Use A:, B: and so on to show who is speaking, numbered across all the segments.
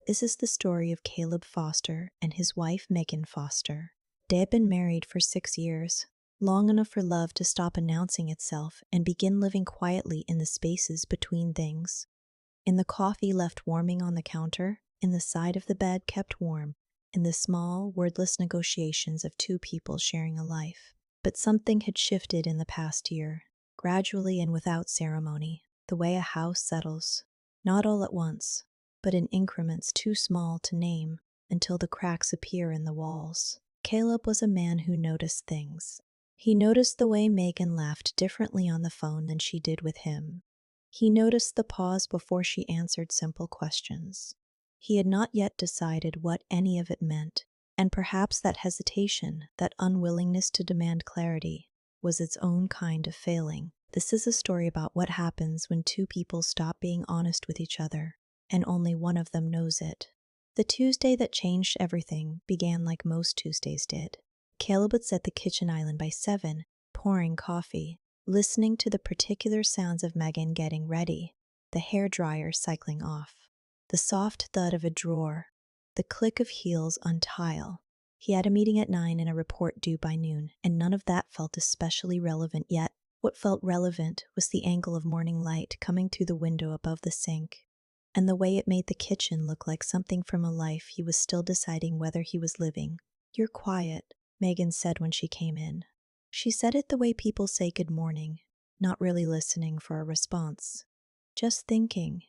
A: This is the story of Caleb Foster and his wife Megan Foster. They had been married for 6 years, long enough for love to stop announcing itself and begin living quietly in the spaces between things. In the coffee left warming on the counter, in the side of the bed kept warm, in the small, wordless negotiations of two people sharing a life. But something had shifted in the past year, gradually and without ceremony, the way a house settles, not all at once, but in increments too small to name until the cracks appear in the walls. Caleb was a man who noticed things. He noticed the way Megan laughed differently on the phone than she did with him. He noticed the pause before she answered simple questions. He had not yet decided what any of it meant, and perhaps that hesitation, that unwillingness to demand clarity, was its own kind of failing. This is a story about what happens when two people stop being honest with each other, and only one of them knows it. The Tuesday that changed everything began like most Tuesdays did. Caleb would set the kitchen island by 7, pouring coffee, listening to the particular sounds of Megan getting ready, the hairdryer cycling off, the soft thud of a drawer, the click of heels on tile. He had a meeting at 9 and a report due by noon, and none of that felt especially relevant yet. What felt relevant was the angle of morning light coming through the window above the sink, and the way it made the kitchen look like something from a life he was still deciding whether he was living. "You're quiet," Megan said when she came in. She said it the way people say good morning, not really listening for a response. "Just thinking,"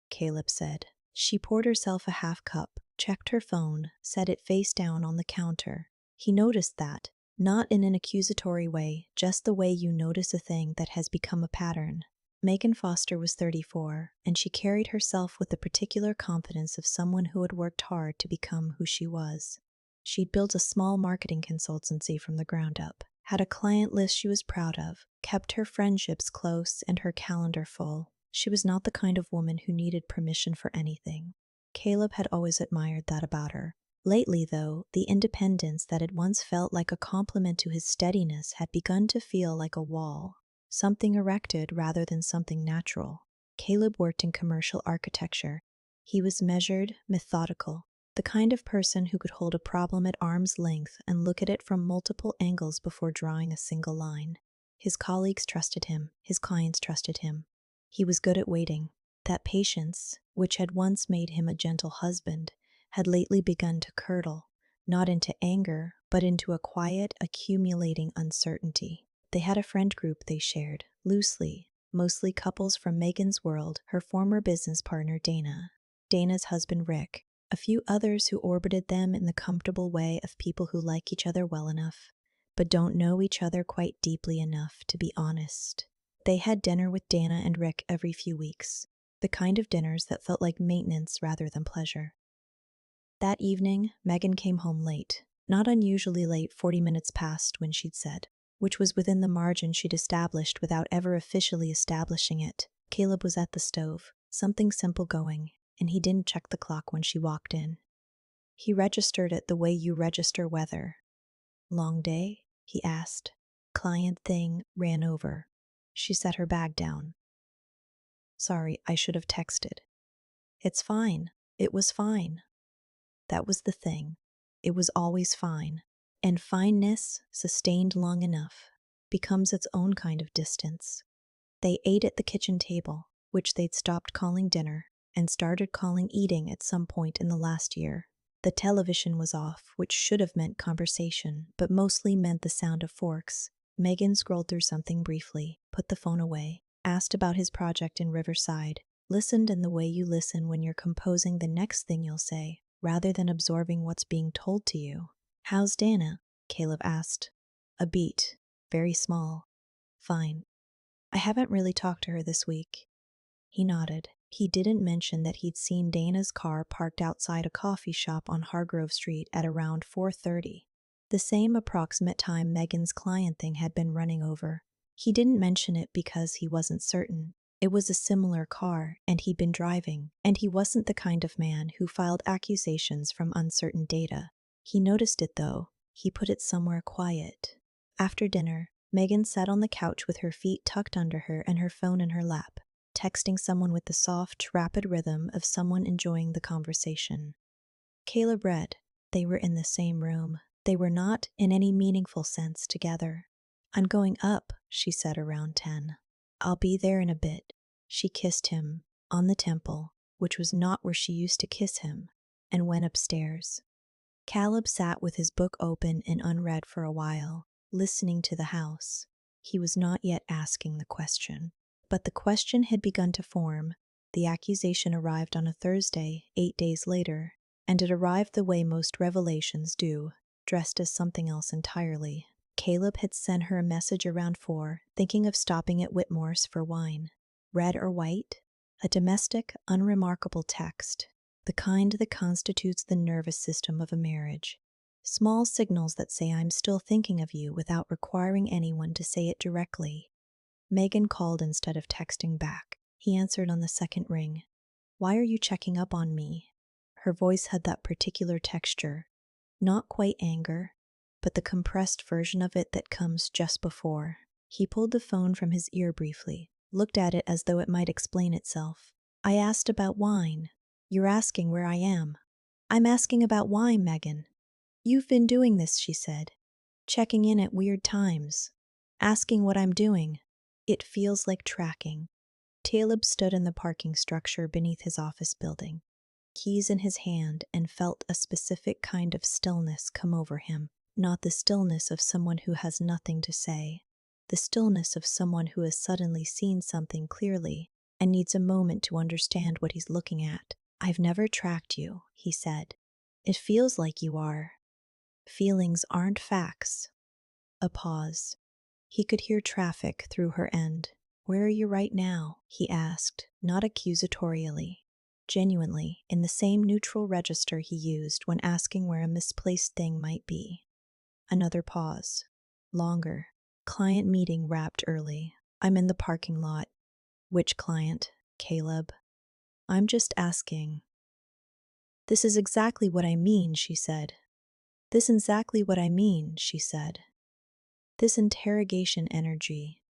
A: Caleb said. She poured herself a half cup, checked her phone, set it face down on the counter. He noticed that, not in an accusatory way, just the way you notice a thing that has become a pattern. Megan Foster was 34, and she carried herself with the particular confidence of someone who had worked hard to become who she was. She'd built a small marketing consultancy from the ground up, had a client list she was proud of, kept her friendships close and her calendar full. She was not the kind of woman who needed permission for anything. Caleb had always admired that about her. Lately, though, the independence that had once felt like a compliment to his steadiness had begun to feel like a wall. Something erected rather than something natural. Caleb worked in commercial architecture. He was measured, methodical, the kind of person who could hold a problem at arm's length and look at it from multiple angles before drawing a single line. His colleagues trusted him, his clients trusted him. He was good at waiting. That patience, which had once made him a gentle husband, had lately begun to curdle, not into anger, but into a quiet, accumulating uncertainty. They had a friend group they shared, loosely, mostly couples from Megan's world, her former business partner Dana, Dana's husband Rick, a few others who orbited them in the comfortable way of people who like each other well enough, but don't know each other quite deeply enough to be honest. They had dinner with Dana and Rick every few weeks, the kind of dinners that felt like maintenance rather than pleasure. That evening, Megan came home late, not unusually late, 40 minutes past when she'd said, which was within the margin she'd established without ever officially establishing it. Caleb was at the stove, something simple going, and he didn't check the clock when she walked in. He registered it the way you register weather. "Long day?" he asked. "Client thing ran over." She set her bag down. "Sorry, I should have texted." "It's fine. It was fine." That was the thing. It was always fine. And fineness, sustained long enough, becomes its own kind of distance. They ate at the kitchen table, which they'd stopped calling dinner, and started calling eating at some point in the last year. The television was off, which should have meant conversation, but mostly meant the sound of forks. Megan scrolled through something briefly, put the phone away, asked about his project in Riverside, listened in the way you listen when you're composing the next thing you'll say, rather than absorbing what's being told to you. "How's Dana?" Caleb asked. "A beat. Very small. Fine. I haven't really talked to her this week." He nodded. He didn't mention that he'd seen Dana's car parked outside a coffee shop on Hargrove Street at around 4:30, the same approximate time Megan's client thing had been running over. He didn't mention it because he wasn't certain. It was a similar car, and he'd been driving, and he wasn't the kind of man who filed accusations from uncertain data. He noticed it, though. He put it somewhere quiet. After dinner, Megan sat on the couch with her feet tucked under her and her phone in her lap. texting someone with the soft, rapid rhythm of someone enjoying the conversation. Caleb read. They were in the same room. They were not, in any meaningful sense, together. "I'm going up," she said around 10. "I'll be there in a bit." She kissed him, on the temple, which was not where she used to kiss him, and went upstairs. Caleb sat with his book open and unread for a while, listening to the house. He was not yet asking the question. But the question had begun to form. The accusation arrived on a Thursday, 8 days later, and it arrived the way most revelations do, dressed as something else entirely. Caleb had sent her a message around 4, thinking of stopping at Whitmore's for wine. Red or white? A domestic, unremarkable text, the kind that constitutes the nervous system of a marriage. Small signals that say I'm still thinking of you without requiring anyone to say it directly. Megan called instead of texting back. He answered on the second ring. "Why are you checking up on me?" Her voice had that particular texture. Not quite anger, but the compressed version of it that comes just before. He pulled the phone from his ear briefly, looked at it as though it might explain itself. "I asked about wine. You're asking where I am." "I'm asking about wine, Megan." "You've been doing this," she said. "Checking in at weird times. Asking what I'm doing. It feels like tracking." Caleb stood in the parking structure beneath his office building, keys in his hand, and felt a specific kind of stillness come over him. Not the stillness of someone who has nothing to say. The stillness of someone who has suddenly seen something clearly and needs a moment to understand what he's looking at. "I've never tracked you," he said. "It feels like you are. Feelings aren't facts." A pause. He could hear traffic through her end. "Where are you right now?" he asked, not accusatorially. Genuinely, in the same neutral register he used when asking where a misplaced thing might be. Another pause. Longer. "Client meeting wrapped early. I'm in the parking lot." "Which client?" "Caleb." "I'm just asking." "This is exactly what I mean," she said. "This is exactly what I mean," she said. This interrogation energy.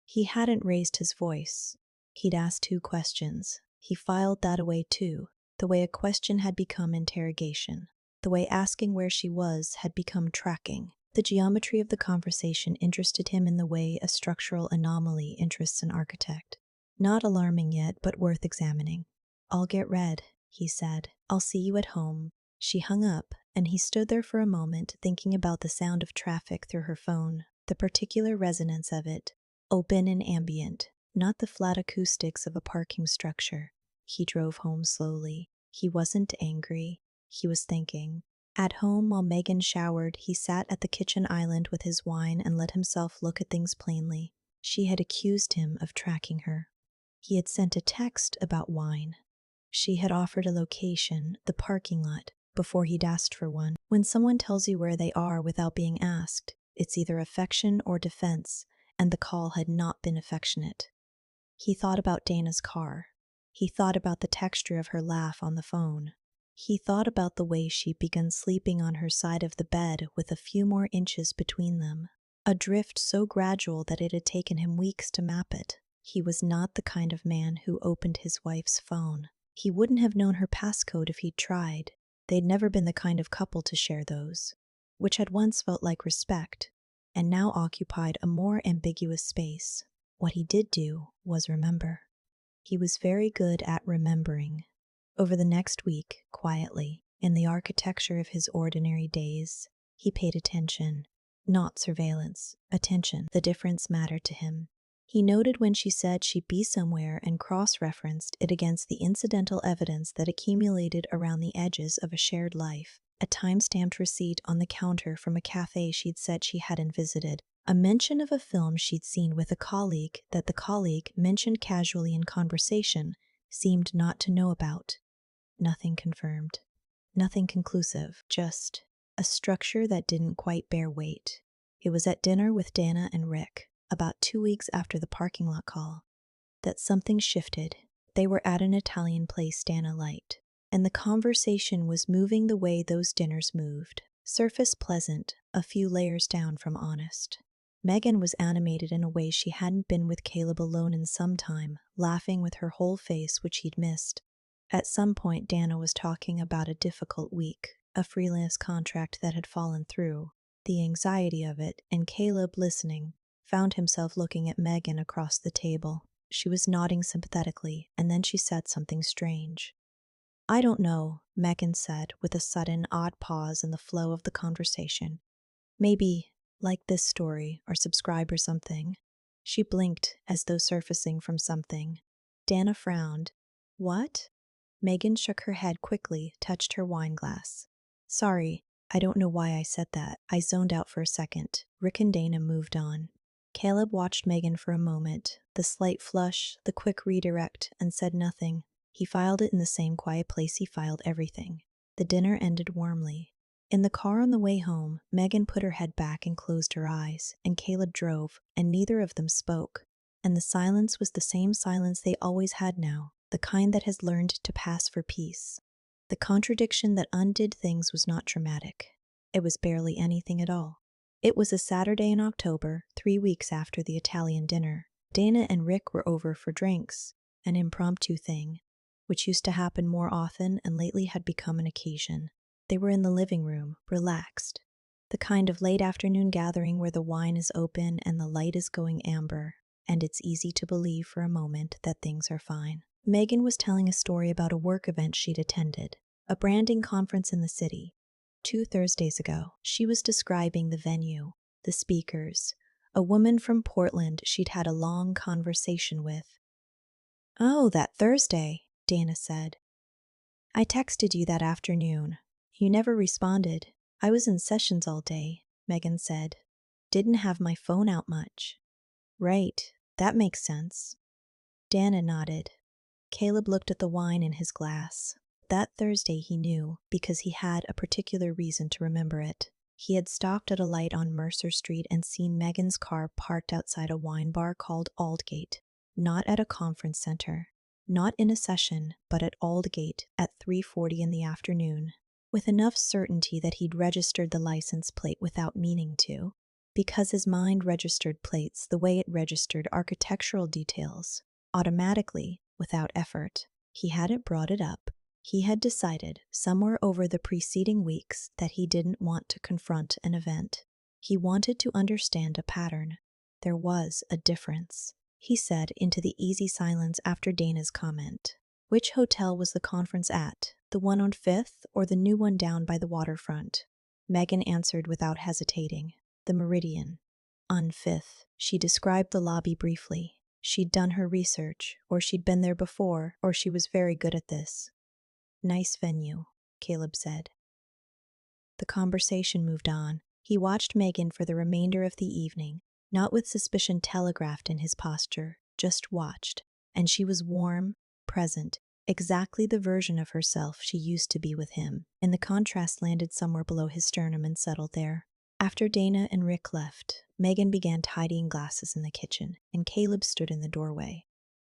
A: He hadn't raised his voice. He'd asked 2 questions. He filed that away too, the way a question had become interrogation, the way asking where she was had become tracking. The geometry of the conversation interested him in the way a structural anomaly interests an architect. Not alarming yet, but worth examining. "I'll get read," he said. "I'll see you at home." She hung up, and he stood there for a moment thinking about the sound of traffic through her phone, the particular resonance of it, open and ambient, not the flat acoustics of a parking structure. He drove home slowly. He wasn't angry. He was thinking. At home, while Megan showered, he sat at the kitchen island with his wine and let himself look at things plainly. She had accused him of tracking her. He had sent a text about wine. She had offered a location, the parking lot, before he'd asked for one. When someone tells you where they are without being asked, it's either affection or defense, and the call had not been affectionate. He thought about Dana's car. He thought about the texture of her laugh on the phone. He thought about the way she'd begun sleeping on her side of the bed with a few more inches between them. A drift so gradual that it had taken him weeks to map it. He was not the kind of man who opened his wife's phone. He wouldn't have known her passcode if he'd tried. They'd never been the kind of couple to share those, which had once felt like respect, and now occupied a more ambiguous space. What he did do was remember. He was very good at remembering. Over the next week, quietly, in the architecture of his ordinary days, he paid attention. Not surveillance, attention. The difference mattered to him. He noted when she said she'd be somewhere and cross-referenced it against the incidental evidence that accumulated around the edges of a shared life. A time-stamped receipt on the counter from a cafe she'd said she hadn't visited. A mention of a film she'd seen with a colleague that the colleague, mentioned casually in conversation, seemed not to know about. Nothing confirmed. Nothing conclusive. Just a structure that didn't quite bear weight. It was at dinner with Dana and Rick, about 2 weeks after the parking lot call, that something shifted. They were at an Italian place Dana liked, and the conversation was moving the way those dinners moved. Surface pleasant, a few layers down from honest. Megan was animated in a way she hadn't been with Caleb alone in some time, laughing with her whole face, which he'd missed. At some point, Dana was talking about a difficult week, a freelance contract that had fallen through, the anxiety of it, and Caleb, listening, found himself looking at Megan across the table. She was nodding sympathetically, and then she said something strange. "I don't know," Megan said, with a sudden, odd pause in the flow of the conversation. "Maybe like this story, or subscribe or something." She blinked, as though surfacing from something. Dana frowned. "What?" Megan shook her head quickly, touched her wine glass. "Sorry, I don't know why I said that. I zoned out for a second." Rick and Dana moved on. Caleb watched Megan for a moment, the slight flush, the quick redirect, and said nothing. He filed it in the same quiet place he filed everything. The dinner ended warmly. In the car on the way home, Megan put her head back and closed her eyes, and Caleb drove, and neither of them spoke. And the silence was the same silence they always had now, the kind that has learned to pass for peace. The contradiction that undid things was not dramatic. It was barely anything at all. It was a Saturday in October, 3 weeks after the Italian dinner. Dana and Rick were over for drinks, an impromptu thing, which used to happen more often and lately had become an occasion. They were in the living room, relaxed. The kind of late afternoon gathering where the wine is open and the light is going amber, and it's easy to believe for a moment that things are fine. Megan was telling a story about a work event she'd attended, a branding conference in the city. 2 Thursdays ago, she was describing the venue, the speakers, a woman from Portland she'd had a long conversation with. "Oh, that Thursday," Dana said. "I texted you that afternoon. You never responded. I was in sessions all day," Megan said. "Didn't have my phone out much." "Right, that makes sense." Dana nodded. Caleb looked at the wine in his glass. That Thursday he knew, because he had a particular reason to remember it. He had stopped at a light on Mercer Street and seen Megan's car parked outside a wine bar called Aldgate, not at a conference center, not in a session, but at Aldgate at 3:40 in the afternoon, with enough certainty that he'd registered the license plate without meaning to, because his mind registered plates the way it registered architectural details, automatically, without effort. He hadn't brought it up. He had decided, somewhere over the preceding weeks, that he didn't want to confront an event. He wanted to understand a pattern. There was a difference, he said into the easy silence after Dana's comment. Which hotel was the conference at? The one on 5th or the new one down by the waterfront? Megan answered without hesitating. The Meridian. On 5th. She described the lobby briefly. She'd done her research, or she'd been there before, or she was very good at this. "Nice venue," Caleb said. The conversation moved on. He watched Megan for the remainder of the evening, not with suspicion telegraphed in his posture, just watched, and she was warm, present, exactly the version of herself she used to be with him, and the contrast landed somewhere below his sternum and settled there. After Dana and Rick left, Megan began tidying glasses in the kitchen, and Caleb stood in the doorway.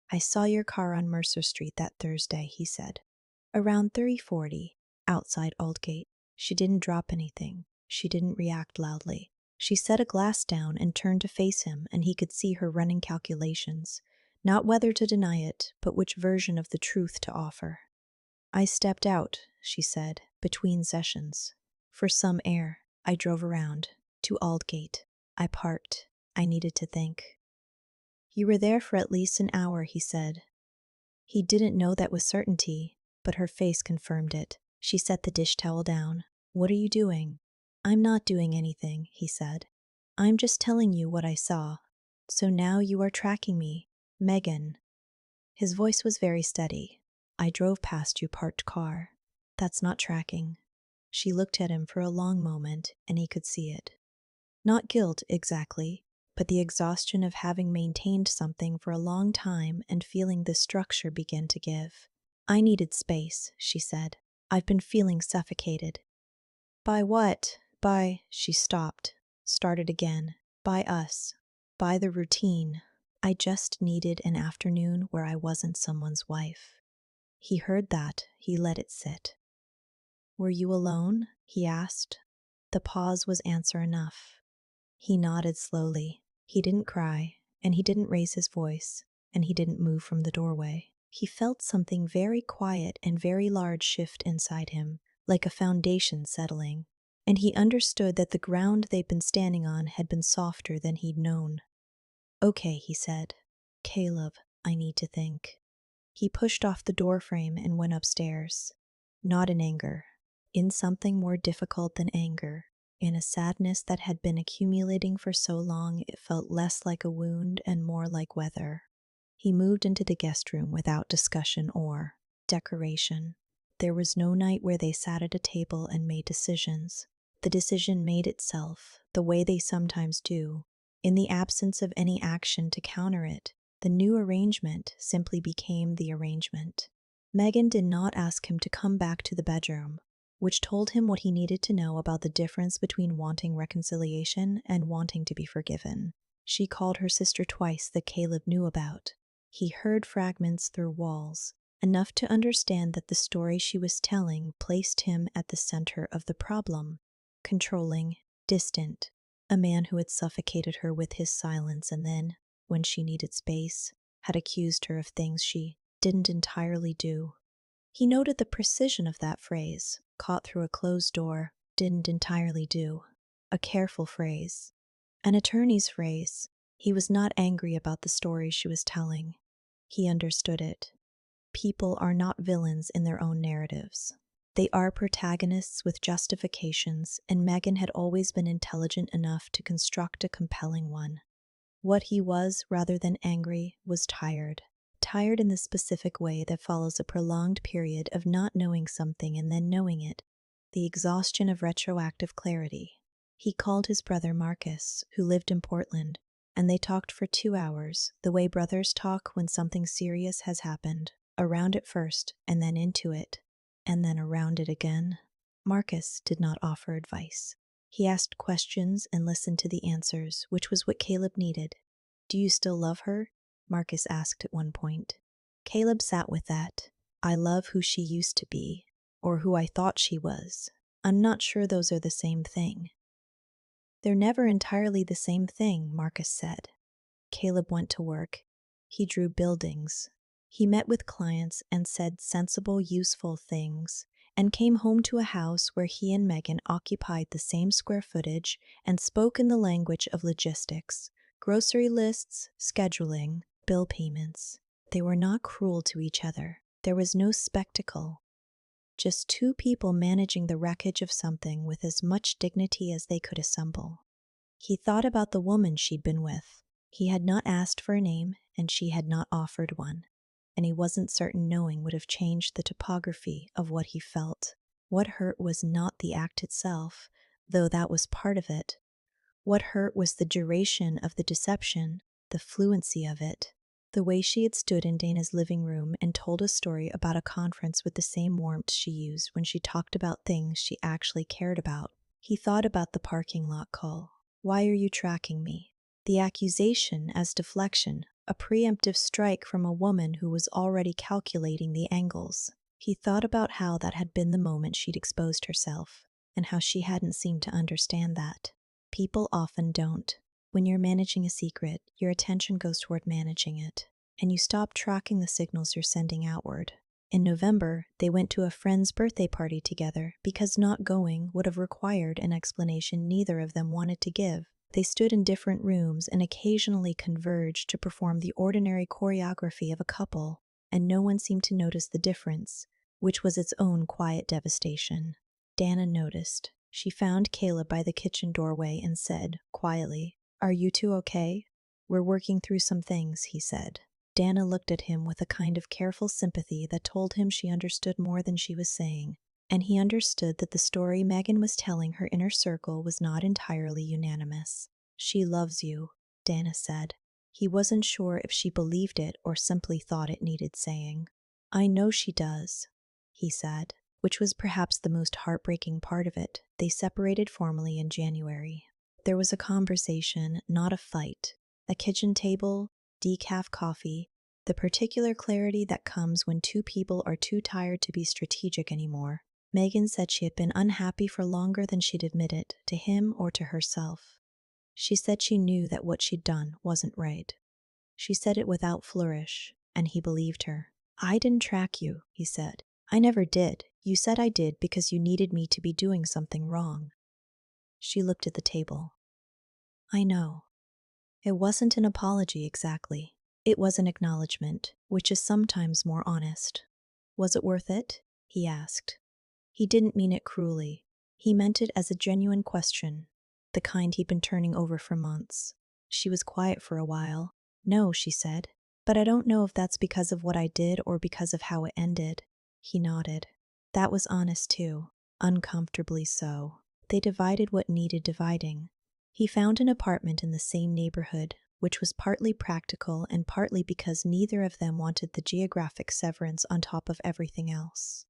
A: "I saw your car on Mercer Street that Thursday," he said. "Around 3:40, outside Aldgate." She didn't drop anything. She didn't react loudly. She set a glass down and turned to face him, and he could see her running calculations, not whether to deny it, but which version of the truth to offer. "I stepped out," she said, "between sessions. For some air. I drove around. To Aldgate. I parked. I needed to think." "You were there for at least an hour," he said. He didn't know that with certainty, but her face confirmed it. She set the dish towel down. "What are you doing?" "I'm not doing anything," he said. "I'm just telling you what I saw. So now you are tracking me, Megan." His voice was very steady. "I drove past your parked car. That's not tracking." She looked at him for a long moment, and he could see it. Not guilt, exactly, but the exhaustion of having maintained something for a long time and feeling the structure begin to give. "I needed space," she said. "I've been feeling suffocated." "By what?" "By—" She stopped, started again. "By us. By the routine. I just needed an afternoon where I wasn't someone's wife." He heard that. He let it sit. "Were you alone?" he asked. The pause was answer enough. He nodded slowly. He didn't cry, and he didn't raise his voice, and he didn't move from the doorway. He felt something very quiet and very large shift inside him, like a foundation settling, and he understood that the ground they'd been standing on had been softer than he'd known. "Okay," he said. "Caleb, I need to think." He pushed off the doorframe and went upstairs. Not in anger, in something more difficult than anger, in a sadness that had been accumulating for so long it felt less like a wound and more like weather. He moved into the guest room without discussion or decoration. There was no night where they sat at a table and made decisions. The decision made itself, the way they sometimes do, in the absence of any action to counter it. The new arrangement simply became the arrangement. Megan did not ask him to come back to the bedroom, which told him what he needed to know about the difference between wanting reconciliation and wanting to be forgiven. She called her sister twice that Caleb knew about. He heard fragments through walls, enough to understand that the story she was telling placed him at the center of the problem. Controlling, distant, a man who had suffocated her with his silence and then, when she needed space, had accused her of things she didn't entirely do. He noted the precision of that phrase, caught through a closed door, didn't entirely do. A careful phrase. An attorney's phrase. He was not angry about the story she was telling. He understood it. People are not villains in their own narratives. They are protagonists with justifications, and Megan had always been intelligent enough to construct a compelling one. What he was, rather than angry, was tired. Tired in the specific way that follows a prolonged period of not knowing something and then knowing it, the exhaustion of retroactive clarity. He called his brother Marcus, who lived in Portland, and they talked for 2 hours, the way brothers talk when something serious has happened, around it first, and then into it, and then around it again. Marcus did not offer advice. He asked questions and listened to the answers, which was what Caleb needed. "Do you still love her?" Marcus asked at one point. Caleb sat with that. "I love who she used to be, or who I thought she was. I'm not sure those are the same thing." "They're never entirely the same thing," Marcus said. Caleb went to work. He drew buildings. He met with clients and said sensible, useful things, and came home to a house where he and Megan occupied the same square footage and spoke in the language of logistics, grocery lists, scheduling, bill payments. They were not cruel to each other. There was no spectacle. Just two people managing the wreckage of something with as much dignity as they could assemble. He thought about the woman she'd been with. He had not asked for a name, and she had not offered one. And he wasn't certain knowing would have changed the topography of what he felt. What hurt was not the act itself, though that was part of it. What hurt was the duration of the deception, the fluency of it. The way she had stood in Dana's living room and told a story about a conference with the same warmth she used when she talked about things she actually cared about. He thought about the parking lot call. "Why are you tracking me?" The accusation as deflection, a preemptive strike from a woman who was already calculating the angles. He thought about how that had been the moment she'd exposed herself, and how she hadn't seemed to understand that. People often don't. When you're managing a secret, your attention goes toward managing it, and you stop tracking the signals you're sending outward. In November, they went to a friend's birthday party together because not going would have required an explanation neither of them wanted to give. They stood in different rooms and occasionally converged to perform the ordinary choreography of a couple, and no one seemed to notice the difference, which was its own quiet devastation. Dana noticed. She found Caleb by the kitchen doorway and said, quietly, "Are you two okay?" "We're working through some things," he said. Dana looked at him with a kind of careful sympathy that told him she understood more than she was saying, and he understood that the story Megan was telling her inner circle was not entirely unanimous. "She loves you," Dana said. He wasn't sure if she believed it or simply thought it needed saying. "I know she does," he said, which was perhaps the most heartbreaking part of it. They separated formally in January. There was a conversation, not a fight. A kitchen table, decaf coffee, the particular clarity that comes when two people are too tired to be strategic anymore. Megan said she had been unhappy for longer than she'd admitted, to him or to herself. She said she knew that what she'd done wasn't right. She said it without flourish, and he believed her. "I didn't track you," he said. "I never did. You said I did because you needed me to be doing something wrong." She looked at the table. "I know." It wasn't an apology exactly. It was an acknowledgement, which is sometimes more honest. "Was it worth it?" he asked. He didn't mean it cruelly. He meant it as a genuine question, the kind he'd been turning over for months. She was quiet for a while. "No," she said, "but I don't know if that's because of what I did or because of how it ended." He nodded. That was honest too, uncomfortably so. They divided what needed dividing. He found an apartment in the same neighborhood, which was partly practical and partly because neither of them wanted the geographic severance on top of everything else.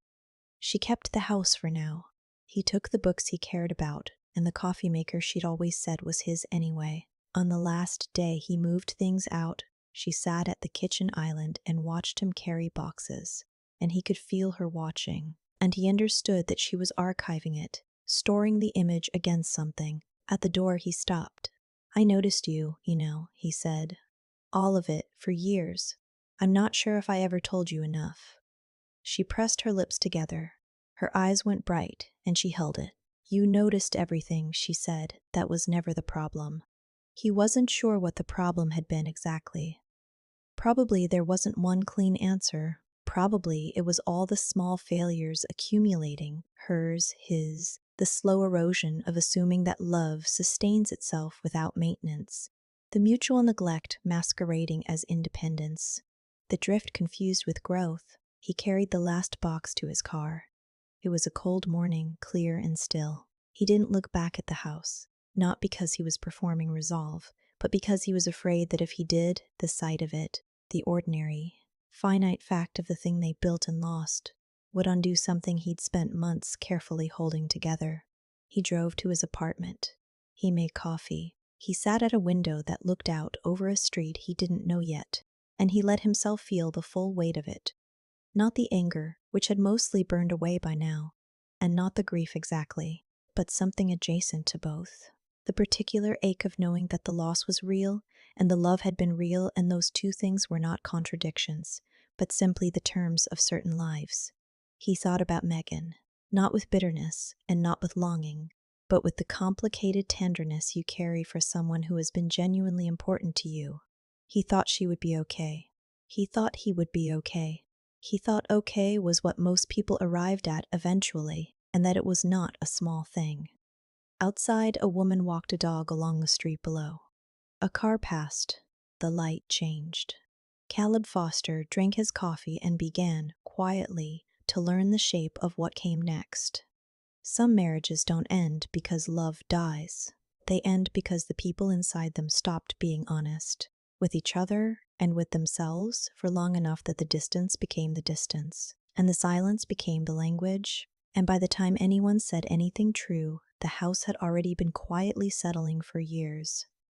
A: She kept the house for now. He took the books he cared about, and the coffee maker she'd always said was his anyway. On the last day he moved things out, she sat at the kitchen island and watched him carry boxes, and he could feel her watching, and he understood that she was archiving it, storing the image against something. At the door he stopped. "I noticed you, he said. "All of it, for years. I'm not sure if I ever told you enough." She pressed her lips together. Her eyes went bright, and she held it. "You noticed everything," she said. "That was never the problem." He wasn't sure what the problem had been exactly. Probably there wasn't one clean answer. Probably it was all the small failures accumulating, hers, his, the slow erosion of assuming that love sustains itself without maintenance, the mutual neglect masquerading as independence, the drift confused with growth. He carried the last box to his car. It was a cold morning, clear and still. He didn't look back at the house, not because he was performing resolve, but because he was afraid that if he did, the sight of it, the ordinary, finite fact of the thing they built and lost, would undo something he'd spent months carefully holding together. He drove to his apartment. He made coffee. He sat at a window that looked out over a street he didn't know yet, and he let himself feel the full weight of it. Not the anger, which had mostly burned away by now, and not the grief exactly, but something adjacent to both. The particular ache of knowing that the loss was real, and the love had been real, and those two things were not contradictions, but simply the terms of certain lives. He thought about Megan, not with bitterness, and not with longing, but with the complicated tenderness you carry for someone who has been genuinely important to you. He thought she would be okay. He thought he would be okay. He thought okay was what most people arrived at eventually, and that it was not a small thing. Outside, a woman walked a dog along the street below. A car passed. The light changed. Caleb Foster drank his coffee and began, quietly, to learn the shape of what came next. Some marriages don't end because love dies. They end because the people inside them stopped being honest, with each other and with themselves for long enough that the distance became the distance, and the silence became the language, and by the time anyone said anything true, the house had already been quietly settling for years.